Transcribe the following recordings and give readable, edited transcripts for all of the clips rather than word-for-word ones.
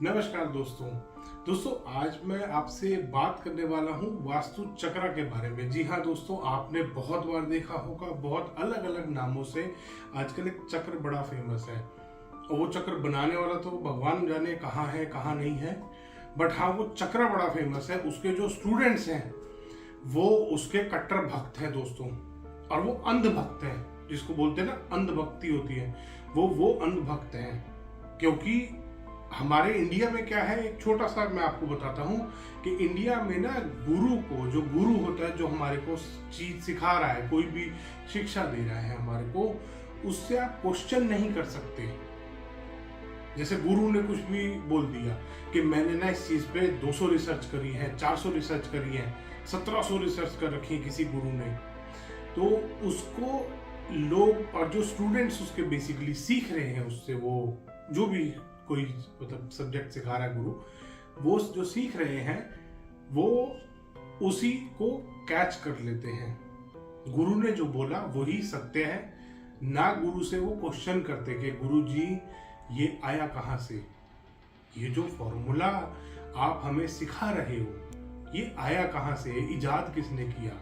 नमस्कार दोस्तों आज मैं आपसे बात करने वाला हूँ वास्तु चक्र के बारे में। जी हाँ दोस्तों, आपने बहुत बार देखा होगा, बहुत अलग अलग नामों से आजकल एक चक्र बड़ा फेमस है। और वो चक्र बनाने वाला तो भगवान जाने कहाँ है कहाँ नहीं है, बट हाँ वो चक्र बड़ा फेमस है। उसके जो स्टूडेंट्स हैं वो उसके कट्टर भक्त हैं दोस्तों, और वो अंध भक्त हैं, जिसको बोलते हैं ना अंध भक्ति होती है, वो अंध भक्त हैं। क्योंकि हमारे इंडिया में क्या है, एक छोटा सा मैं आपको बताता हूँ कि इंडिया में ना गुरु को, जो गुरु होता है, जो हमारे को चीज सिखा रहा है, कोई भी शिक्षा दे रहा है हमारे को, उससे आप क्वेश्चन नहीं कर सकते। जैसे गुरु ने कुछ भी बोल दिया कि मैंने ना इस चीज पे 200 रिसर्च करी है, 400 रिसर्च करी है, 1700 रिसर्च कर रखी है किसी गुरु ने, तो उसको लोग और जो स्टूडेंट्स उसके बेसिकली सीख रहे हैं उससे, वो जो भी कोई मतलब सब्जेक्ट सिखा रहा है गुरु, वो जो सीख रहे हैं वो उसी को कैच कर लेते हैं। गुरु ने जो बोला वही सत्य है, ना गुरु से वो क्वेश्चन करते कि गुरु जी ये आया कहाँ से, ये जो फॉर्मूला आप हमें सिखा रहे हो ये आया कहाँ से, इजाद किसने किया।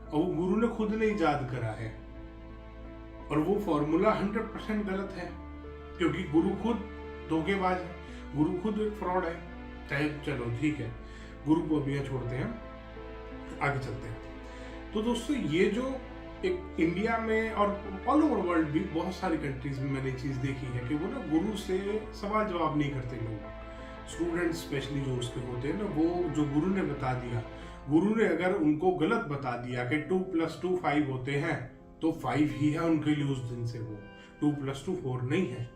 और वो गुरु ने खुद ने इजाद करा है, और वो फॉर्मूला 100% गलत है, क्योंकि गुरु खुद धोखेबाज है, गुरु खुद एक फ्रॉड है। चाहे चलो ठीक है, गुरु को अभी छोड़ते हैं, आगे चलते हैं। तो दोस्तों ये जो एक इंडिया में और ऑल ओवर वर्ल्ड भी बहुत सारी कंट्रीज में मैंने चीज देखी है कि वो ना गुरु से सवाल जवाब नहीं करते लोग। स्टूडेंट्स स्पेशली जो उसके होते हैं ना, वो जो गुरु ने बता दिया, गुरु ने अगर उनको गलत बता दिया कि 2 + 2 5 होते हैं, तो 5 ही है उनके लिए उस दिन से, वो 2 + 2 4 नहीं है।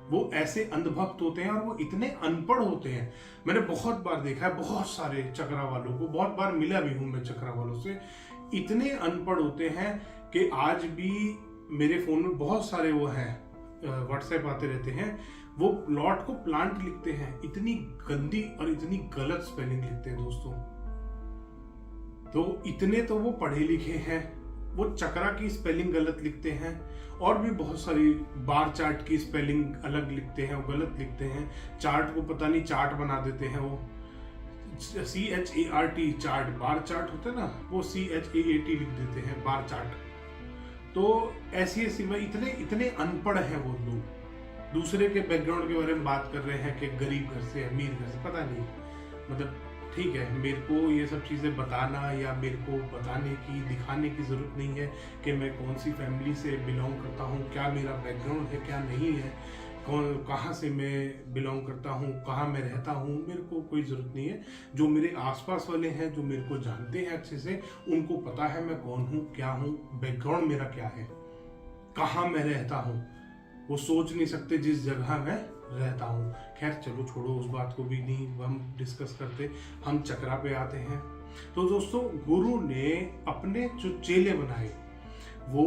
वो ऐसे अंधभक्त होते हैं और वो इतने अनपढ़ होते हैं। मैंने बहुत बार देखा है, बहुत सारे चक्रा वालों को, बहुत बार मिला भी हूं मैं चक्रा वालों से। इतने अनपढ़ होते हैं कि आज भी मेरे फोन में बहुत सारे वो हैं, व्हाट्सएप आते रहते हैं, वो प्लॉट को प्लांट लिखते हैं, इतनी गंदी और इतनी गलत स्पेलिंग लिखते हैं दोस्तों। तो इतने तो वो पढ़े लिखे हैं, वो चक्रा की स्पेलिंग गलत लिखते हैं, और भी बहुत सारी बार चार्ट की स्पेलिंग अलग लिखते हैं, वो गलत लिखते हैं। चार्ट को पता नहीं चार्ट बना देते हैं, वो CHART चार्ट, बार चार्ट होता है ना, वो CHAAT लिख देते हैं, बार चार्ट। तो ऐसी ऐसी में इतने अनपढ़ हैं वो लोग। दूसरे के बैकग्राउंड के बारे में बात कर रहे हैं कि गरीब घर से, अमीर घर से, पता नहीं, मतलब ठीक है, मेरे को ये सब चीज़ें बताना या मेरे को बताने की, दिखाने की ज़रूरत नहीं है कि मैं कौन सी फैमिली से बिलोंग करता हूँ, क्या मेरा बैकग्राउंड है, क्या नहीं है, कहाँ से मैं बिलोंग करता हूँ, कहाँ मैं रहता हूँ, मेरे को कोई ज़रूरत नहीं है। जो मेरे आसपास वाले हैं, जो मेरे को जानते हैं अच्छे से, उनको पता है मैं कौन हूँ, क्या हूँ, बैकग्राउंड मेरा क्या है, कहाँ मैं रहता हूँ। वो सोच नहीं सकते जिस जगह मैं रहता हूँ। खैर चलो छोड़ो, उस बात को भी नहीं हम डिस्कस करते, हम चक्रा पे आते हैं। तो दोस्तों गुरु ने अपने जो चेले बनाए, वो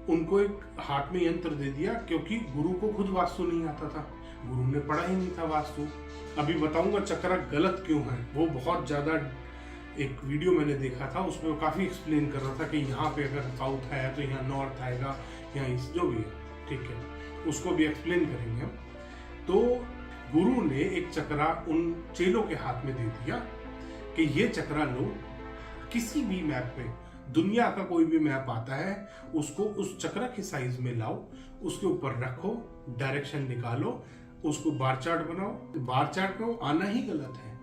उनको एक हाथ में यंत्र दे दिया, क्योंकि गुरु को खुद वास्तु नहीं आता था, गुरु ने पढ़ा ही नहीं था वास्तु। अभी बताऊंगा चक्रा गलत क्यों है। वो बहुत ज्यादा, एक वीडियो मैंने देखा था उसमें वो काफी एक्सप्लेन कर रहा था कि यहाँ पे अगर साउथ है तो यहाँ नॉर्थ आएगा, यहाँ ईस्ट, जो भी है, ठीक है, उसको भी एक्सप्लेन करेंगे हम। तो गुरु ने एक चक्रा उन चेलों के हाथ में दे दिया कि ये चक्रा लो, किसी भी मैप पे, दुनिया का कोई भी मैप आता है उसको उस चक्रा के साइज में लाओ, उसके ऊपर रखो, डायरेक्शन निकालो, उसको बार चार्ट बनाओ। बार चार्ट में वो आना ही गलत है,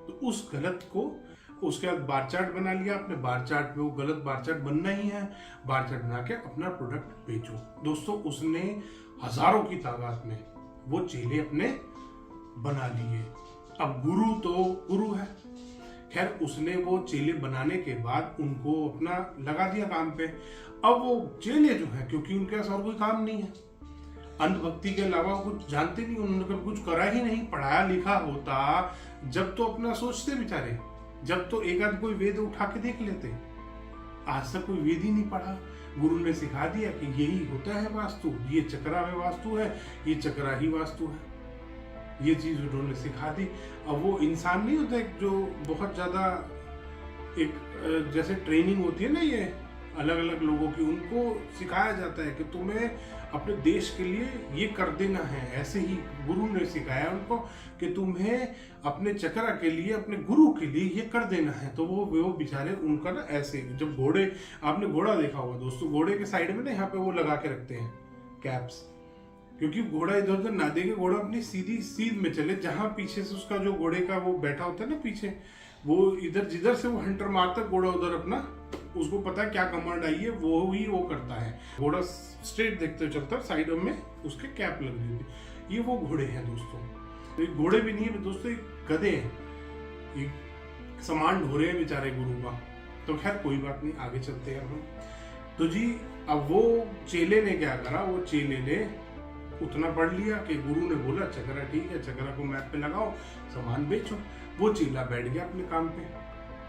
तो उस गलत को उसके बाद बार चार्ट बना लिया आपने, बार चार्ट में वो गलत बार चार्ट बनना ही है, बार चार्ट बना के अपना प्रोडक्ट बेचो। दोस्तों उसने हजारों की तादाद में वो चेले अपने बना लिए। अब गुरु तो गुरु है, खैर उसने वो चेले बनाने के बाद उनको अपना लगा दिया काम पे। अब वो चेले जो है, क्योंकि उनके पास और कोई काम नहीं है, अंधभक्ति के अलावा कुछ जानते नहीं, उन्होंने कभी कुछ करा ही नहीं। पढ़ाया लिखा होता जब तो अपना सोचते बेचारे, जब तो एक आध कोई वेद उठा के देख लेते। आज तक कोई वेद ही नहीं पढ़ा, गुरु ने सिखा दिया कि यही होता है वास्तु, ये चक्रा में वास्तु है, ये चक्रा ही वास्तु है, ये चीज उन्होंने सिखा दी। अब वो इंसान नहीं होता एक जो बहुत ज्यादा एक जैसे ट्रेनिंग होती है ना, ये अलग अलग लोगों की, उनको सिखाया जाता है कि तुम्हें अपने देश के लिए ये कर देना है। ऐसे ही गुरु ने सिखाया उनको कि तुम्हें अपने चक्रा के लिए, अपने गुरु के लिए ये कर देना है। तो वो बेचारे उनका ना ऐसे, जब घोड़े, आपने घोड़ा देखा होगा दोस्तों, घोड़े के साइड में ना यहाँ पे वो लगा के रखते हैं कैप्स, क्योंकि घोड़ा इधर उधर ना देखे, घोड़ा अपनी सीधी सीध में चले, जहां पीछे से उसका जो घोड़े का वो बैठा होता है ना पीछे, वो इधर जिधर से वो हंटर मारता है घोड़ा उधर अपना, उसको पता है क्या कमांड आई है, वो ही वो करता है। घोड़ा स्ट्रेट देखते हुए चलता है, साइडों में उसके कैप लगी हुई है। ये वो घोड़े हैं दोस्तों। तो घोड़े भी नहीं है दोस्तों, गधे हैं, ये सामान ढो रहे हैं बेचारे गुरु का। तो खैर कोई बात नहीं, आगे चलते हैं हम। तो जी अब वो चेले ने क्या करा, वो चेले ने उतना पढ़ लिया कि गुरु ने बोला चक्रा ठीक है, चक्रा को मैप पे लगाओ, सामान बेचो। वो चेला बैठ गया अपने काम पे।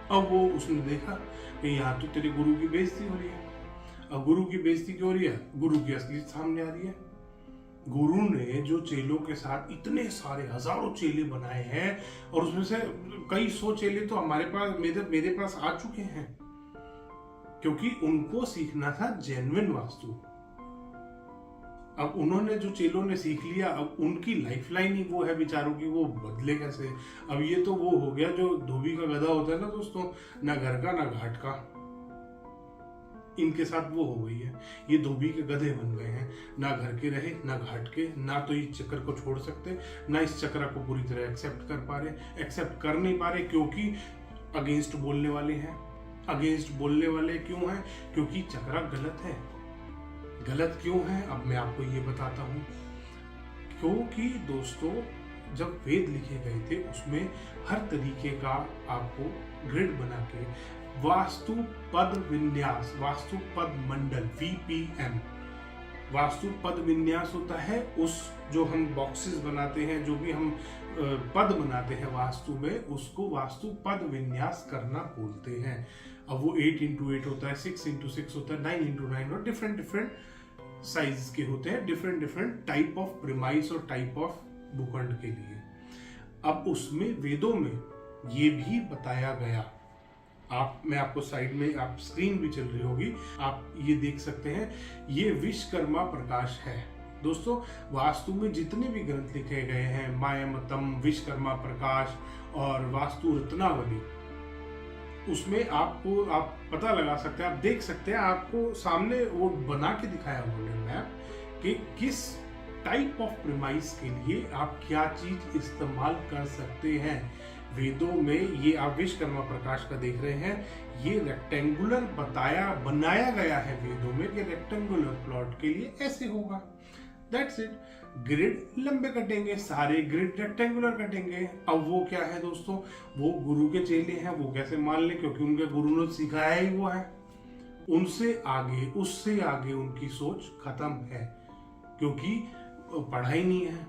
अब वो उसने देखा कि यहाँ तो तेरे गुरु की बेइज्जती हो रही है। अब गुरु की बेइज्जती क्यों हो रही है? गुरु की असलियत सामने आ रही है। गुरु ने जो चेलों के साथ इतने सारे हजारों चेले बनाए हैं, और उसमें से कई सौ चेले तो हमारे पास, मेरे पास आ चुके हैं, क्योंकि उनको सीखना था जेन्युइन वास्तु। अब उन्होंने, जो चेलों ने सीख लिया, अब उनकी लाइफलाइन ही वो है बेचारों की, वो बदले कैसे? अब ये तो वो हो गया जो धोबी का गधा होता है ना दोस्तों, ना घर का ना घाट का, इनके साथ वो हो गई है। ये धोबी के गधे बन गए हैं, ना घर के रहे ना घाट के, ना तो इस चक्र को छोड़ सकते, ना इस चक्र को पूरी तरह एक्सेप्ट कर पा रहे, एक्सेप्ट कर नहीं पा रहे, क्योंकि अगेंस्ट बोलने वाले हैं। अगेंस्ट बोलने वाले क्यों हैं? क्योंकि चक्रा गलत है। गलत क्यों है अब मैं आपको ये बताता हूं। क्योंकि दोस्तों जब वेद लिखे गए थे उसमें हर तरीके का आपको ग्रिड बना के वास्तु पद विन्यास, वास्तु पद मंडल VPM, वास्तु पद विन्यास होता है। उस जो हम बॉक्सेस बनाते हैं, जो भी हम पद बनाते हैं वास्तु में, उसको वास्तु पद विन्यास करना बोलते हैं। अब वो 8x8 होता है, 6x6 होता है, 9x9, और डिफरेंट साइज के होते हैं, डिफरेंट टाइप ऑफ प्रीमाइस और टाइप ऑफ भूखंड के लिए। अब उसमें वेदों में ये भी बताया गया, मैं आपको साइड में, आप स्क्रीन भी चल रही होगी, आप ये देख सकते हैं, ये विश्वकर्मा प्रकाश है दोस्तों। वास्तु में जितने भी ग्रंथ लिखे गए हैं, मायामतम, विश्वकर्मा प्रकाश और वास्तु रत्नावली, उसमें आपको, आप पता लगा सकते हैं, आप देख सकते हैं, आपको सामने वो बना के दिखाया उन्होंने मैप कि किस टाइप ऑफ प्रीमाइस के लिए आप क्या चीज इस्तेमाल कर सकते हैं। वेदों में ये आप विश्वकर्मा प्रकाश का देख रहे हैं, ये रेक्टेंगुलर बनाया गया है वेदों में कि रेक्टेंगुलर प्लॉट के लिए ऐसे होगा। That's it. ग्रिड लंबे कटेंगे, सारे ग्रिड रेक्टेंगुलर कटेंगे। अब वो क्या है दोस्तों, वो गुरु के चेले हैं, वो कैसे मान ले, क्योंकि उनके गुरु ने सिखाया ही वो है। उनसे आगे, उससे आगे उनकी सोच खत्म है, क्योंकि पढ़ाई नहीं है,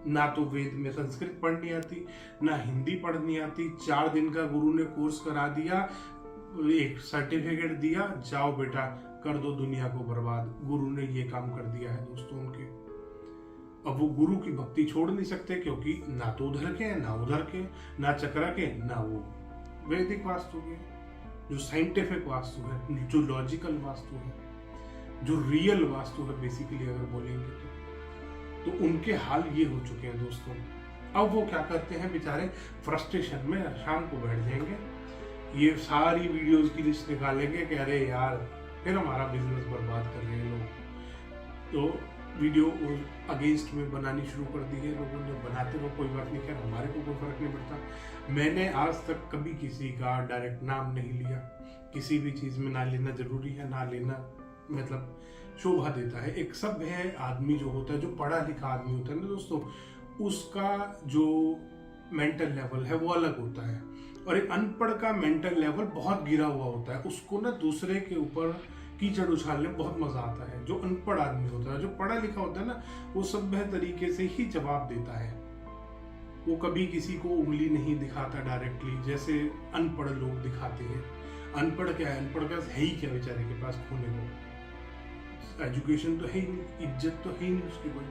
ना तो वेद में संस्कृत पढ़नी आती, ना हिंदी पढ़नी आती। 4 दिन का गुरु ने कोर्स करा दिया, एक सर्टिफिकेट दिया, जाओ बेटा कर दो दुनिया को बर्बाद। गुरु ने ये काम कर दिया है दोस्तों उनके। अब वो गुरु की भक्ति छोड़ नहीं सकते, क्योंकि ना तो उधर के, ना उधर के, ना चक्रा के, ना वो वैदिक वास्तु के, जो साइंटिफिक वास्तु है, जो लॉजिकल वास्तु है, जो रियल वास्तु है बेसिकली अगर बोलेंगे तो उनके हाल ये हो चुके हैं दोस्तों। अब वो क्या करते हैं बेचारे, फ्रस्ट्रेशन में शाम को बैठ जाएंगे, ये सारी वीडियोस की लिस्ट निकालेंगे कि अरे यार फिर हमारा बिजनेस बर्बाद कर रहे हैं लोग। तो वीडियो अगेंस्ट में बनानी शुरू कर दी है लोगों ने, बनाते रहो, कोई बात नहीं, खैर हमारे को कोई फर्क नहीं पड़ता। मैंने आज तक कभी किसी का डायरेक्ट नाम नहीं लिया। किसी भी चीज में ना लेना जरूरी है, ना लेना मतलब शोभा देता है। एक सभ्य आदमी जो होता है, जो पढ़ा लिखा आदमी होता है ना दोस्तों, उसका जो मेंटल लेवल है वो अलग होता है, और एक अनपढ़ का मेंटल लेवल बहुत गिरा हुआ होता है। उसको ना दूसरे के ऊपर कीचड़ उछालने में बहुत मजा आता है। जो अनपढ़ आदमी होता है, जो पढ़ा लिखा होता है ना, वो सभ्य तरीके से ही जवाब देता है। वो कभी किसी को उंगली नहीं दिखाता डायरेक्टली, जैसे अनपढ़ लोग दिखाते हैं। अनपढ़ क्या है, अनपढ़ का है ही क्या बेचारे के पास खोने को, एजुकेशन तो है ही नहीं, इज्जत तो है ही नहीं उसकी कोई,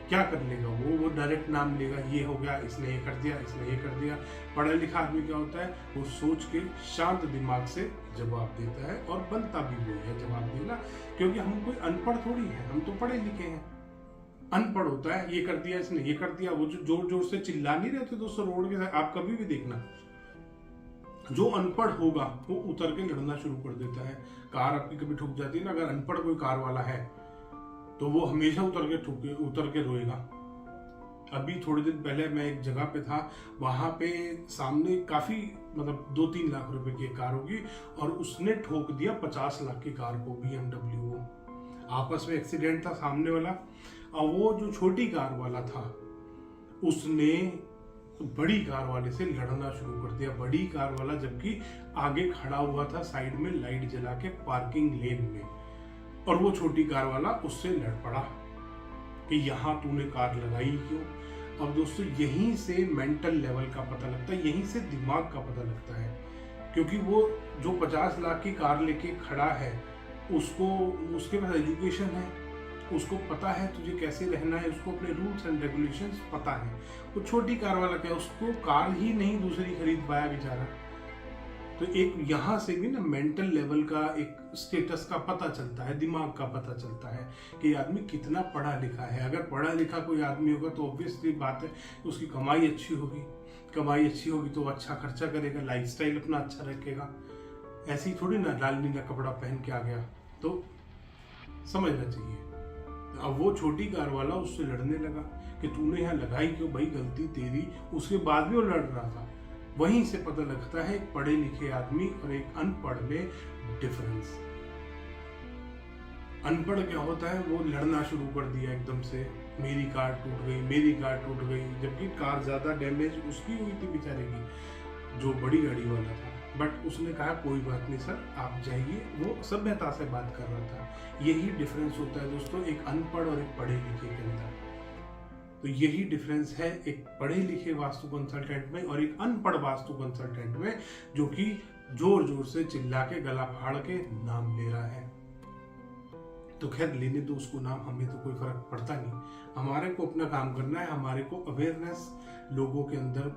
क्या कर लेगा वो डायरेक्ट नाम लेगा, ये हो गया, इसने ये कर दिया, इसने ये कर दिया। पढ़ा लिखा आदमी क्या होता है, वो सोच के शांत दिमाग से जवाब देता है और बनता भी वो है जवाब देना, क्योंकि हम कोई अनपढ़ थोड़ी है, हम तो पढ़े लिखे हैं। अनपढ़ होता है, ये कर दिया, इसने ये कर दिया, वो जो जोर जोर से चिल्ला नहीं रहते दोस्तों रोड के साथ, आप कभी भी देखना, जो अनपढ़ होगा वो उतर के लड़ना शुरू कर देता है। कार आपकी कभी ठुक जाती है ना, अगर अनपढ़ कोई कार वाला है तो वो हमेशा उतर के रोएगा। अभी थोड़े दिन पहले मैं एक जगह पे था, वहां पे सामने काफी मतलब 2-3 लाख रुपए की कार होगी और उसने ठोक दिया 50 लाख की कार को, BMW। आपस में एक्सीडेंट था सामने वाला, और वो जो छोटी कार वाला था उसने बड़ी कार वाले से लड़ना शुरू कर दिया। बड़ी कार वाला जबकि आगे खड़ा हुआ था साइड में लाइट जला के पार्किंग लेन में, और वो छोटी कार वाला उससे लड़ पड़ा कि यहाँ तूने कार लगाई क्यों। अब दोस्तों यहीं से मेंटल लेवल का पता लगता है, यहीं से दिमाग का पता लगता है, क्योंकि वो जो 50 लाख की कार लेके खड़ा है उसको, उसके पास एजुकेशन है, उसको पता है तुझे कैसे रहना है, उसको अपने रूल्स एंड रेगुलेशंस पता है। वो छोटी कार वाला क्या, उसको कार ही नहीं दूसरी खरीद पाया बेचारा। तो एक यहाँ से भी ना मेंटल लेवल का एक स्टेटस का पता चलता है, दिमाग का पता चलता है कि आदमी कितना पढ़ा लिखा है। अगर पढ़ा लिखा कोई आदमी होगा तो ऑब्वियसली बात है उसकी कमाई अच्छी होगी, कमाई अच्छी होगी तो अच्छा खर्चा करेगा, लाइफस्टाइल अपना अच्छा रखेगा। ऐसी थोड़ी ना लाल नीला कपड़ा पहन के आ गया, तो समझना चाहिए। अब वो छोटी कार वाला उससे लड़ने लगा कि तूने यहाँ लगाई क्यों, भाई गलती तेरी। उसके बाद भी वो लड़ रहा था। वहीं से पता लगता है एक पढ़े लिखे आदमी और एक अनपढ़ में डिफरेंस। अनपढ़ क्या होता है, वो लड़ना शुरू कर दिया एकदम से, मेरी कार टूट गई, मेरी कार टूट गई, जबकि कार ज्यादा डैमेज उसकी हुई थी बेचारे की, जो बड़ी गाड़ी वाला था। बट उसने कहा कोई बात नहीं सर आप जाइए, वो सभ्यता से बात कर रहा था। यही डिफरेंस होता है दोस्तों एक अनपढ़ और एक पढ़े लिखे के अंदर। तो यही डिफरेंस है एक पढ़े लिखे वास्तु कंसल्टेंट में और एक अनपढ़ वास्तु कंसल्टेंट में, जो कि जोर जोर से चिल्ला के गला फाड़ के नाम ले रहा है। तो खैर लेने दो उसको नाम, हमें तो कोई फर्क पड़ता नहीं। हमारे को अपना काम करना है, हमारे को अवेयरनेस लोगों के अंदर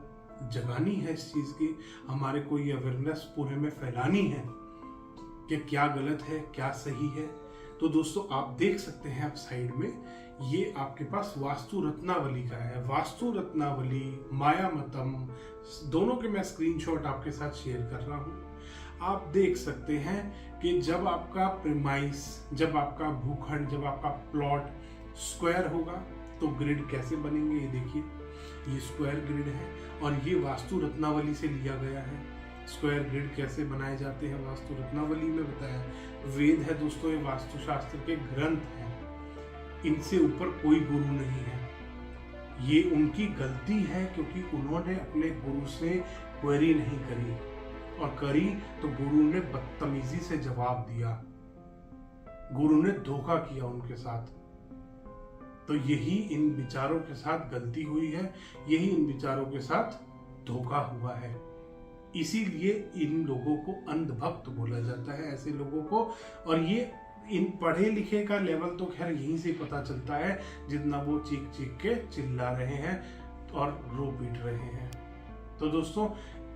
जगानी है इस चीज की, हमारे को ये अवेयरनेस पूरे में फैलानी है कि क्या गलत है क्या सही है। तो दोस्तों आप देख सकते हैं आप साइड में, ये आपके पास वास्तु रत्नावली का है। वास्तु रत्नावली, माया मतम, दोनों के मैं स्क्रीनशॉट आपके साथ शेयर कर रहा हूं। आप देख सकते हैं कि जब आपका प्रीमाइस, जब आपका भूखंड, जब आपका प्लॉट स्क्वायर होगा तो ग्रिड कैसे बनेंगे। ये देखिए ये स्क्वायर ग्रिड है और ये वास्तु रत्नावली से लिया गया है। स्क्वायर ग्रिड कैसे बनाए जाते हैं वास्तु रत्नावली में बताया। वेद है दोस्तों, ये वास्तुशास्त्र के ग्रंथ हैं, इनसे ऊपर कोई गुरु नहीं है। ये उनकी गलती है क्योंकि उन्होंने अपने गुरु से क्वेरी नहीं करी, और करी तो गुरु ने बदतमीजी से जवाब दिया, गुरु ने धोखा किया उनके साथ। तो यही इन विचारों के साथ गलती हुई है, यही इन विचारों के साथ धोखा हुआ है। इसीलिए इन लोगों को अंधभक्त बोला जाता है, ऐसे लोगों को। और ये इन पढ़े लिखे का लेवल तो खैर यहीं से पता चलता है, जितना वो चीख चीख के चिल्ला रहे हैं और रो पीट रहे हैं। तो दोस्तों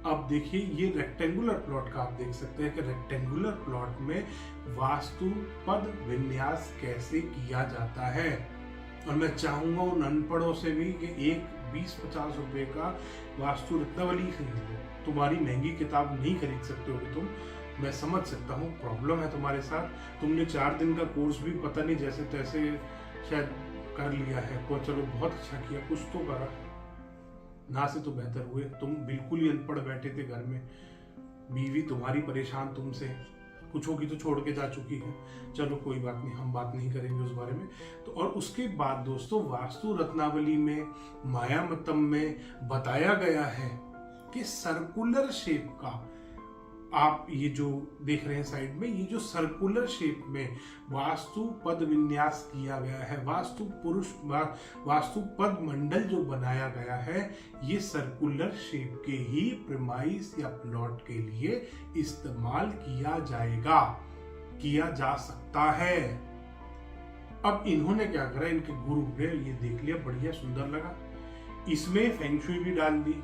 अब देखिए ये रेक्टेंगुलर प्लॉट का आप देख सकते हैं कि रेक्टेंगुलर प्लॉट में वास्तु पद विन्यास कैसे किया जाता है। और मैं चाहूंगा उन अनपढ़ों से भी कि एक 20-50 रुपए का वास्तु रत्नावली खरीद लो। तुम्हारी महंगी किताब नहीं खरीद सकते हो तुम, मैं समझ सकता हूँ प्रॉब्लम है तुम्हारे साथ। तुमने 4 दिन का कोर्स भी पता नहीं जैसे तैसे शायद कर लिया है, को चलो बहुत अच्छा किया, कुछ तो करा ना से तो बेहतर हुए। तुम बिल्कुल ही अनपढ़ बैठे थे घर में, बीवी तुम्हारी परेशान तुमसे, कुछ होगी तो छोड़ के जा चुकी है। चलो कोई बात नहीं, हम बात नहीं करेंगे उस बारे में। तो और उसके बाद दोस्तों वास्तु रत्नावली में, माया मतम में बताया गया है कि सर्कुलर शेप का, आप ये जो देख रहे हैं साइड में, ये जो सर्कुलर शेप में वास्तु पद विन्यास किया गया है, वास्तु पद मंडल जो बनाया गया है, ये सर्कुलर शेप के ही प्रीमाइस या प्लॉट के लिए इस्तेमाल किया जाएगा, किया जा सकता है। अब इन्होंने क्या करा, इनके गुरु ने ये देख लिया, बढ़िया सुंदर लगा, इसमें फेंग शुई भी डाल दी,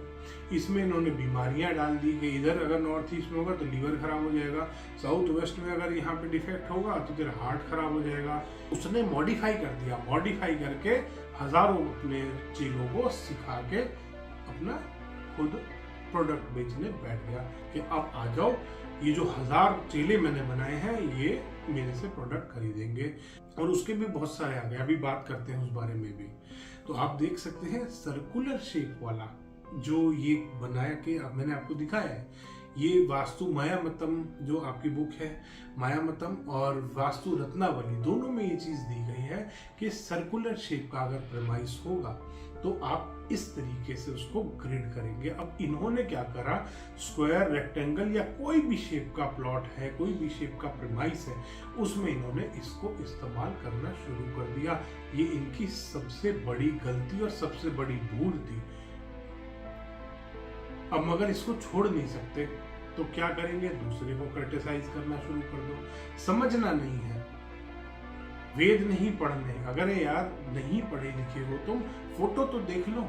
इसमें इन्होंने बीमारियां डाल दी कि इधर अगर नॉर्थ ईस्ट में होगा तो लीवर खराब हो जाएगा, साउथ वेस्ट में अगर यहाँ पे डिफेक्ट होगा तो तेरा हार्ट खराब हो जाएगा। उसने मॉडिफाई कर दिया, मॉडिफाई करके हजारों अपने चेलों को सिखा के अपना खुद प्रोडक्ट बेचने बैठ गया कि अब आ जाओ, ये जो 1000 चेले मैंने बनाए हैं ये मेरे से प्रोडक्ट खरीदेंगे। और उसके भी बहुत सारे आ गए, अभी बात करते हैं उस बारे में भी। तो आप देख सकते हैं सर्कुलर शेप वाला जो ये बनाया कि अब मैंने आपको दिखाया है, ये वास्तु मायामतम जो आपकी बुक है मायामतम और वास्तु रत्नावली, दोनों में ये चीज दी गई है कि सर्कुलर शेप का अगर प्रेमाइस होगा तो आप इस तरीके से उसको ग्रिड करेंगे। अब इन्होंने क्या करा, स्क्वायर, रेक्टेंगल या कोई भी शेप का प्लॉट है, कोई भी शेप का प्रेमाइस है, उसमें इन्होंने इसको इस्तेमाल करना शुरू कर दिया। ये इनकी सबसे बड़ी गलती और सबसे बड़ी भूल थी। अब मगर इसको छोड़ नहीं सकते तो क्या करेंगे, दूसरे को क्रिटिसाइज करना शुरू कर दो। समझना नहीं है, वेद नहीं पढ़ने, अगर यार नहीं पढ़े लिखे हो तुम, फोटो तो देख लो,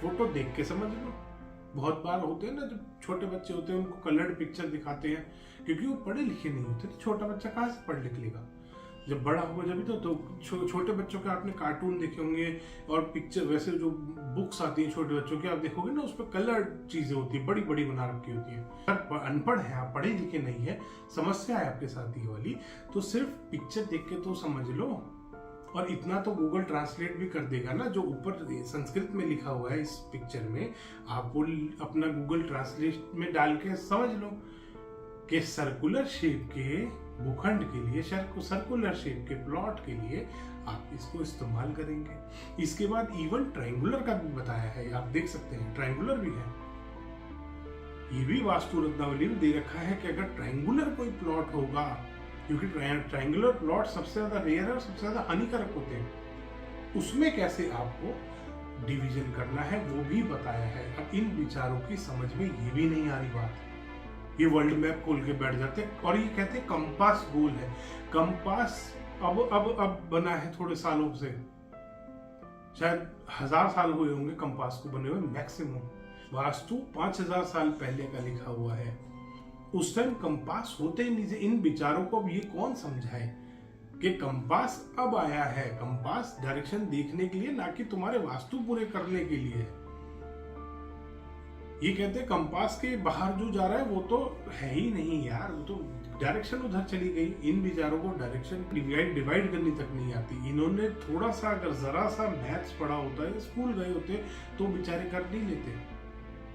फोटो देख के समझ लो। बहुत बार होते हैं ना, जब छोटे बच्चे होते हैं उनको कलर्ड पिक्चर दिखाते हैं क्योंकि वो पढ़े लिखे नहीं होते, तो छोटा बच्चा कहाँ से पढ़ लिख लेगा, जब बड़ा होगा जब तो छोटे बच्चों के आपने कार्टून देखे होंगे और पिक्चर, वैसे जो बुक्स आती हैं छोटे बच्चों की आप देखोगे ना, उस पर कलर्ड चीजें होती है, बड़ी बड़ी बना रखी होती है। अगर अनपढ़ है आप, पढ़े लिखे नहीं है, समस्या है आपके साथ ये वाली, तो सिर्फ पिक्चर देख के तो समझ लो। और इतना तो गूगल ट्रांसलेट भी कर देगा ना, जो ऊपर संस्कृत में लिखा हुआ है इस पिक्चर में, आप वो अपना गूगल ट्रांसलेट में डाल के समझ लो कि सर्कुलर शेप के भूखंड के लिए, सर्कुलर शेप के प्लॉट के लिए आप इसको इस्तेमाल करेंगे। इसके बाद इवन ट्रायंगुलर का भी बताया है, आप देख सकते हैं ट्रायंगुलर भी है, ये भी वास्तु रत्नावली में दे रखा है कि अगर ट्रायंगुलर कोई प्लॉट होगा, क्योंकि ट्रायंगुलर प्लॉट सबसे ज्यादा रेयर है और सबसे ज्यादा हानिकारक होते हैं, उसमें कैसे आपको डिवीजन करना है वो भी बताया है। अब इन विचारों की समझ में ये भी नहीं आ रही बात, ये वर्ल्ड मैप खोल के बैठ जाते हैं और ये कहते हैं कंपास गोल है। कंपास अब बना है थोड़े सालों से, शायद 1000 साल हुए होंगे कंपास को बने हुए मैक्सिमम। वास्तु 5000 साल पहले का लिखा हुआ है, उस टाइम कंपास होते ही नहीं थे। इन विचारों को अब ये कौन समझाए कि कंपास अब आया है, कंपास डायरेक्शन देखने के लिए, ना कि तुम्हारे वास्तु पूरे करने के लिए है। ये कहते हैं कंपास के बाहर जो जा रहा है वो तो है ही नहीं यार, वो तो डायरेक्शन उधर चली गई। इन विचारों को डायरेक्शन डिवाइड करनी तक नहीं आती। इन्होंने थोड़ा सा अगर जरा सा मैथ्स पढ़ा होता है, स्कूल गए होते, तो बेचारे कर नहीं लेते।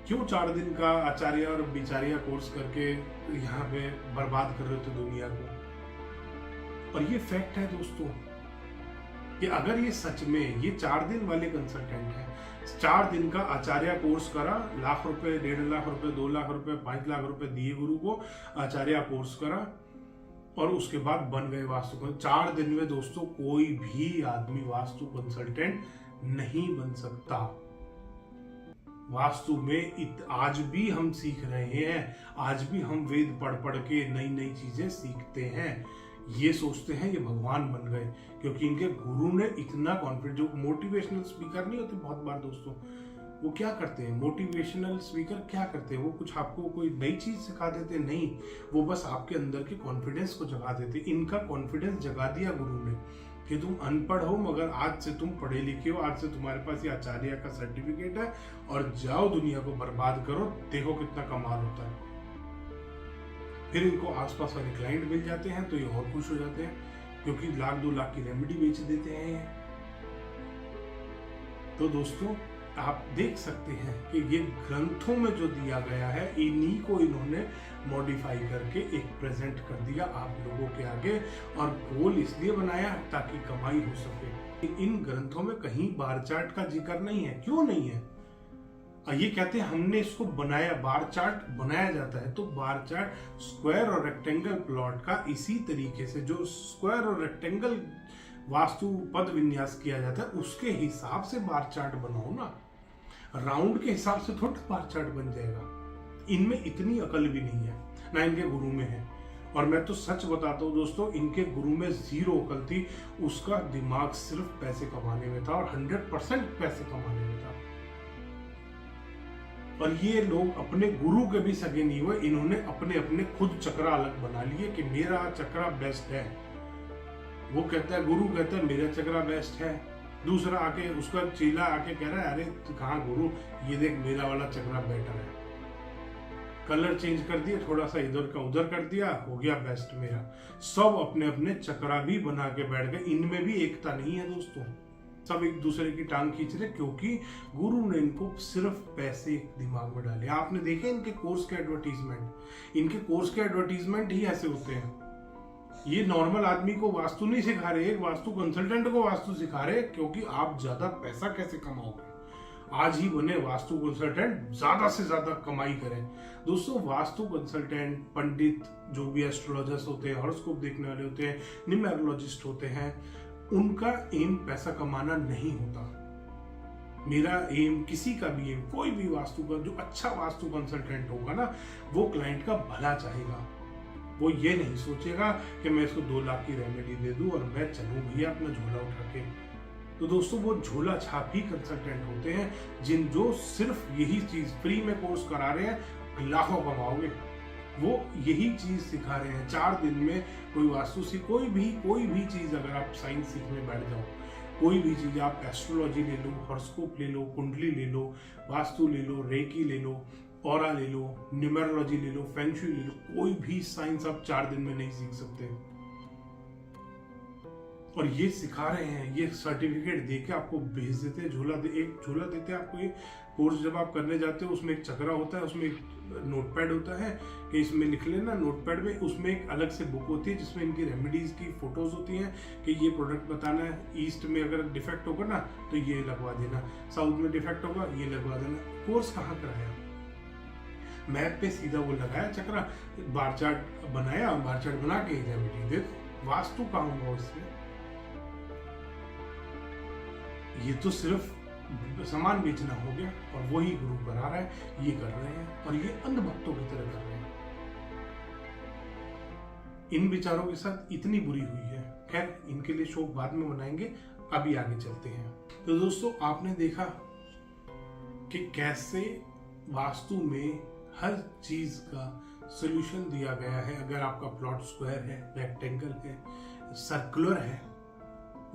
क्यों 4 दिन का आचार्य और बिचारिया कोर्स करके यहाँ पे बर्बाद कर रहे थे दुनिया को। और ये फैक्ट है दोस्तों कि अगर ये सच में ये 4 दिन वाले कंसल्टेंट है, 4 दिन का आचार्य कोर्स करा, लाख रुपए, 1.5 लाख रुपए, 2 लाख रुपए, 5 लाख रुपए दिए गुरु को, आचार्य कोर्स करा और उसके बाद बन गए वास्तु। 4 दिन में दोस्तों कोई भी आदमी वास्तु कंसल्टेंट नहीं बन सकता। वास्तु में आज भी हम सीख रहे हैं, आज भी हम वेद पढ़ पढ़ के नई नई चीजें सीखते हैं। ये सोचते हैं ये भगवान बन गए क्योंकि इनके गुरु ने इतना कॉन्फिडेंस। जो मोटिवेशनल स्पीकर नहीं होते बहुत बार दोस्तों, वो क्या करते हैं, मोटिवेशनल स्पीकर क्या करते हैं, वो कुछ आपको कोई नई चीज सिखा देते नहीं, वो बस आपके अंदर के कॉन्फिडेंस को जगा देते। इनका कॉन्फिडेंस जगा दिया गुरु ने कि तुम अनपढ़ हो मगर आज से तुम पढ़े लिखे हो, आज से तुम्हारे पास ये आचार्य का सर्टिफिकेट है और जाओ दुनिया को बर्बाद करो, देखो कितना कमाल होता है। फिर इनको आसपास वाले क्लाइंट मिल जाते हैं तो ये और खुश हो जाते हैं क्योंकि 1 लाख 2 लाख की रेमेडी बेच देते हैं। तो दोस्तों आप देख सकते हैं कि ये ग्रंथों में जो दिया गया है, इन्हीं को इन्होंने मॉडिफाई करके एक प्रेजेंट कर दिया आप लोगों के आगे। और गोल इसलिए बनाया ताकि कमाई हो सके। इन ग्रंथों में कहीं बार चार्ट का जिक्र नहीं है। क्यों नहीं है? ये कहते हैं हमने इसको बनाया, बार चार्ट बनाया जाता है तो बार चार्ट स्क्वायर और रेक्टेंगल प्लॉट का इसी तरीके से जो स्क्वायर और रेक्टेंगल वास्तु पद विन्यास किया जाता है उसके हिसाब से बार चार्ट बनाओ ना, राउंड के हिसाब से थोड़ा बार चार्ट बन जाएगा। इनमें इतनी अकल भी नहीं है, ना इनके गुरु में है। और मैं तो सच बताता हूँ दोस्तों, इनके गुरु में जीरो अकल थी, उसका दिमाग सिर्फ पैसे कमाने में था और 100% पैसे कमाने में था। और ये लोग अपने गुरु के भी सगे नहीं हुए, इन्होंने अपने अपने खुद चक्रा अलग बना लिए कि मेरा चक्रा बेस्ट है। वो कहता है, गुरु कहता है मेरा चक्रा बेस्ट है, दूसरा आके उसका चेला आके कह रहा है अरे कहाँ गुरु, ये देख मेरा वाला चक्रा बेटर है। कलर चेंज कर दिया, थोड़ा सा इधर का उधर कर दिया, हो गया बेस्ट मेरा। सब अपने अपने चक्रा भी बना के बैठ गए, इनमें भी एकता नहीं है दोस्तों, सब एक दूसरे की टांग खींच रहे, क्योंकि गुरु ने इनको सिर्फ पैसे दिमाग में डाले। आपने देखे इनके कोर्स के एडवर्टीजमेंट, इनके कोर्स के एडवर्टीजमेंट ही ऐसे होते हैं। ये नॉर्मल आदमी को वास्तु नहीं सिखा रहे, एक वास्तु कंसल्टेंट को वास्तु सिखा रहे, क्योंकि आप ज्यादा पैसा कैसे कमाओगे, आज ही बने वास्तु कंसल्टेंट, ज्यादा से ज्यादा कमाई करें। दोस्तों वास्तु कंसल्टेंट, पंडित, जो भी एस्ट्रोलॉजर्स होते हैं, हॉरोस्कोप देखने वाले होते हैं, न्यूमेरोलॉजिस्ट होते हैं, उनका एम पैसा कमाना नहीं होता। मेरा एम, किसी का भी एम, कोई भी वास्तु का जो अच्छा वास्तु कंसल्टेंट होगा ना, वो क्लाइंट का भला चाहेगा। वो ये नहीं सोचेगा कि मैं इसको 2 लाख की रेमेडी दे दूं और मैं चलूं भैया अपना झोला उठा के। तो दोस्तों वो झोला छाप ही कंसल्टेंट होते हैं, जो सिर्फ यही चीज फ्री में कोर्स करा रहे हैं, लाखों कमाओगे। वो यही चीज सिखा रहे हैं, 4 दिन में कोई वास्तु से कोई भी चीज, अगर आप साइंस सीखने बैठ जाओ, कोई भी चीज, आप एस्ट्रोलॉजी ले लो, हॉरोस्कोप ले लो, कुंडली ले लो, वास्तु ले लो, रेकी ले लो, ऑरा ले लो, न्यूमेरोलॉजी ले लो, फेंग शुई ले लो, कोई भी साइंस आप 4 दिन में नहीं सीख सकते। और ये सिखा रहे हैं, ये सर्टिफिकेट देके आपको भेज देते हैं, एक झोला देते हैं आपको। ये कोर्स जब आप करने जाते हो, उसमें एक चक्रा होता है, उसमें एक नोटपैड होता है कि इसमें लिख लेना नोटपैड में। उसमें एक अलग से बुक होती है जिसमें इनकी रेमेडीज की फोटोज होती हैं कि ये प्रोडक्ट बताना है, ईस्ट में अगर डिफेक्ट होगा ना तो ये लगवा देना, साउथ में डिफेक्ट होगा ये लगवा देना। कोर्स कहाँ कराया, मैप पे सीधा वो लगाया चक्रा, बार चार्ट बनाया, बार चार्ट बना के रेमेडी दे दो। वास्तु कहाँ हुआ उसमें? ये तो सिर्फ सामान बेचना हो गया, और वही गुरु करा रहा है, ये कर रहे हैं, और ये अंधभक्तों की तरह कर रहे हैं। इन विचारों के साथ इतनी बुरी हुई है। खैर, इनके लिए शो बाद में बनाएंगे, अभी आगे चलते हैं। तो दोस्तों आपने देखा कि कैसे वास्तु में हर चीज का सॉल्यूशन दिया गया है। अगर आपका प्लॉट स्क्वायर है, रेक्टेंगल है, सर्कुलर है,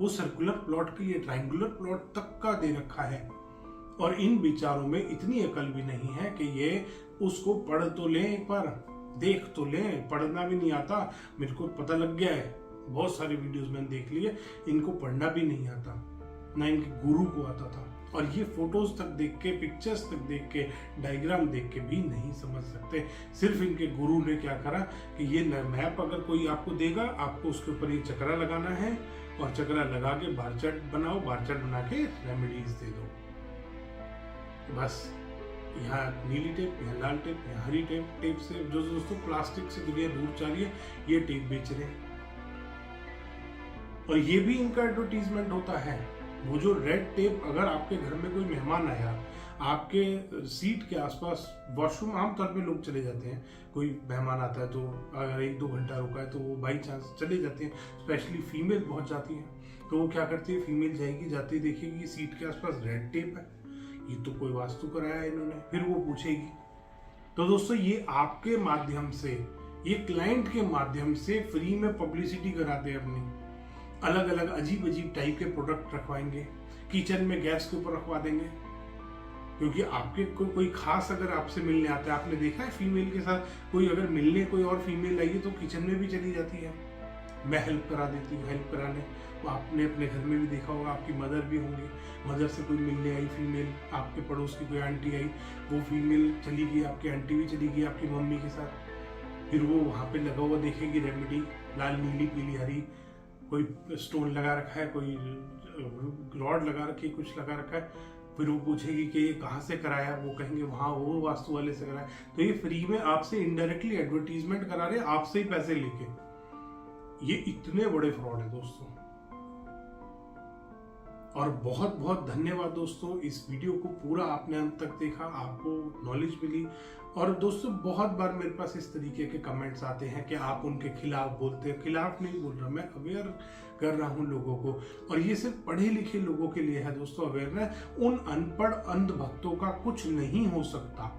वो सर्कुलर प्लॉट की ये ट्रायंगुलर प्लॉट तक का दे रखा है। और इन विचारों में इतनी अकल भी नहीं है कि ये उसको पढ़ तो लें, एक बार देख तो लें। पढ़ना भी नहीं आता, मेरे को पता लग गया है, बहुत सारे वीडियोस मैंने देख लिए, इनको पढ़ना भी नहीं आता, ना इनके गुरु को आता था। और ये फोटोज तक देख के, पिक्चर्स तक देख के, डायग्राम देख के भी नहीं समझ सकते। सिर्फ इनके गुरु ने क्या करा कि ये मैप अगर कोई आपको देगा, आपको उसके ऊपर ये चक्रा लगाना है, और चक्रा लगा के बार चार्ट बनाओ, बार चार्ट बना के रेमेडीज दे दो। बस यहाँ नीली टेप, यहाँ लाल टेप, यहाँ हरी टेप से, जो दोस्तों प्लास्टिक से दुनिया दूर जा रही है, ये टेप बेच रहे हैं। और ये भी इनका एडवर्टीजमेंट होता है। वो जो रेड टेप, अगर आपके घर में कोई मेहमान आया, आपके सीट के आसपास वॉशरूम, आमतौर पे लोग चले जाते हैं, कोई मेहमान आता है तो अगर 1-2 घंटा रुका है तो वो बाई चांस चले जाते हैं, स्पेशली फीमेल बहुत जाती हैं। तो वो क्या करती है, फीमेल जाएगी, जाती देखेगी सीट के आसपास रेड टेप है, ये तो कोई वास्तु कराया है इन्होंने, फिर वो पूछेगी। तो दोस्तों ये आपके माध्यम से, ये क्लाइंट के माध्यम से फ्री में पब्लिसिटी कराते हैं अपनी, अलग अलग अजीब अजीब टाइप के प्रोडक्ट रखवाएंगे, किचन में गैस के ऊपर रखवा देंगे। क्योंकि आपके कोई खास अगर आपसे मिलने आता है, आपने देखा है फीमेल के साथ कोई अगर मिलने कोई और फीमेल आई है तो किचन में भी चली जाती है, मैं हेल्प करा देती हूँ, हेल्प कराने। तो आपने अपने घर में भी देखा होगा, आपकी मदर भी होंगी, मदर से कोई मिलने आई फीमेल, आपके पड़ोस की कोई आंटी आई, वो फीमेल चली गई, आपकी आंटी भी चली गई आपकी मम्मी के साथ, फिर वो वहाँ पे लगा हुआ देखेगी रेमेडी, लाल नीली पीली हरी, कोई स्टोन लगा रखा है, कोई रॉड लगा रखी है, कुछ लगा रखा है, फिर वो पूछेगी कि ये कहाँ से कराया, वो कहेंगे वहाँ वो वास्तु वाले से कराया। तो ये फ्री में आपसे इनडायरेक्टली एडवर्टीजमेंट करा रहे हैं, आपसे ही पैसे लेके। ये इतने बड़े फ्रॉड है दोस्तों। और बहुत बहुत धन्यवाद दोस्तों, इस वीडियो को पूरा आपने अंत तक देखा, आपको नॉलेज मिली। और दोस्तों बहुत बार मेरे पास इस तरीके के कमेंट्स आते हैं कि आप उनके खिलाफ बोलते हैं। खिलाफ नहीं बोल रहा, मैं अवेयर कर रहा हूं लोगों को, और ये सिर्फ पढ़े लिखे लोगों के लिए है दोस्तों अवेयरनेस। उन अनपढ़ अंधभक्तों का कुछ नहीं हो सकता,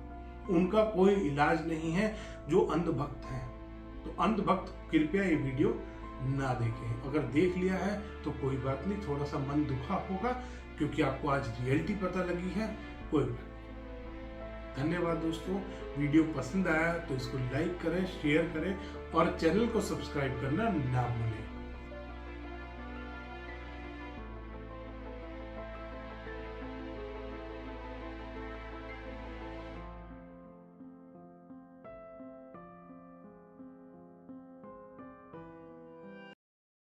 उनका कोई इलाज नहीं है जो अंधभक्त हैं। तो अंधभक्त कृपया ये वीडियो ना देखें। अगर देख लिया है तो कोई बात नहीं, थोड़ा सा मन दुखा होगा क्योंकि आपको आज रियलिटी पता लगी है, कोई बात नहीं। धन्यवाद दोस्तों, वीडियो पसंद आया तो इसको लाइक करें, शेयर करें और चैनल को सब्सक्राइब करना ना भूलें।